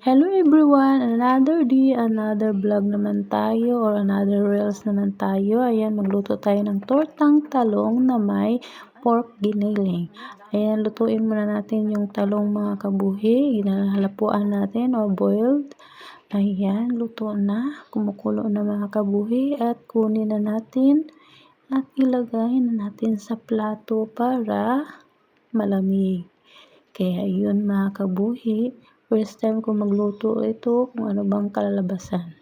Hello everyone! Another day, another vlog naman tayo or another reels naman tayo. Ayan, magluto tayo ng tortang talong na may pork giniling. Ayan, lutuin muna natin yung talong mga kabuhi. Hinahalapuan natin or boiled. Ayan, luto na. Kumukulo na mga kabuhi at kunin na natin at ilagay na natin sa plato para malamig. Kaya yun mga kabuhi. First time ko magluto ito kung ano bang kalalabasan.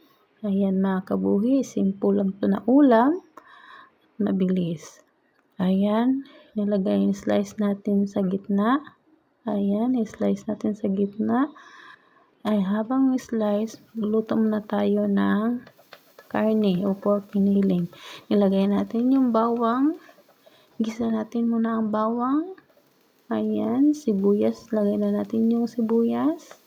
Ayan mga kabuhi, simple lang ito na ulam. Mabilis. Ayan, nilagay yung slice natin sa gitna. Ayan, slice natin sa gitna. Ay habang slice, luto muna tayo ng karne o pork giniling. Nilagay natin yung bawang. Gisa natin muna ang bawang. Ayan, sibuyas. Lagay na natin yung sibuyas.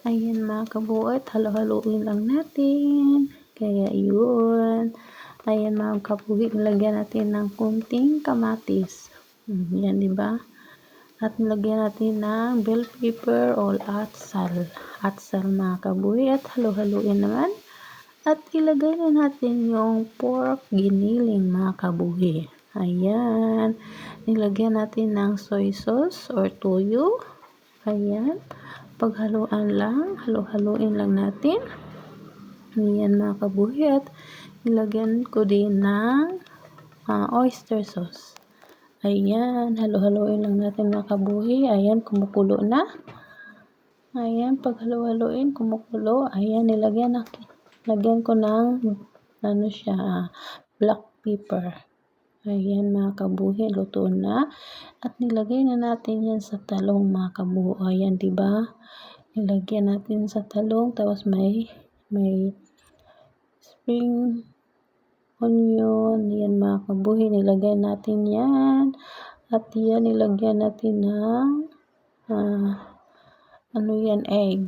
Ayan mga kabuhat, halo-haloin lang natin. Kaya yun. Ayan mga kabuhat, nilagyan natin ng kunting kamatis. Yan, diba? At nilagyan natin ng bell pepper o atsal. Atsal mga kabuhat, halo-haloin naman. At ilagay na natin yung pork giniling mga kabuhi. Ayan. Nilagyan natin ng soy sauce or toyo. Ayan. Paghaluan lang. Halo-haluin lang natin. Ayan mga kabuhi. At nilagyan ko din ng oyster sauce. Ayan. Halo-haluin lang natin mga kabuhi. Ayan. Kumukulo na. Ayan. Paghalo-haluin. Kumukulo. Ayan. Lagyan ko ng black pepper. Ayan mga kabuhi, luto na. At nilagay na natin yan sa talong mga kabuhi. Ayan, diba? Nilagyan natin sa talong. Tapos may spring onion. Ayan mga kabuhi, nilagay natin yan. At yan, nilagyan natin ng egg.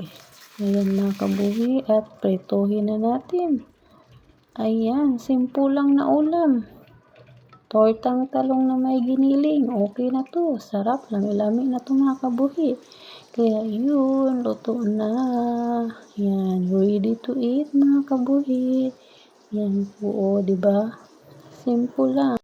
Ayan mga kabuhi. At prituhin na natin. Ayan, simple lang na ulam. Tortang talong na may giniling. Okay na to. Sarap. Lami-lami na to mga kabuhi. Kaya yun. Luto na. Yan. Ready to eat mga kabuhi. Yan po. Diba? Simple lang.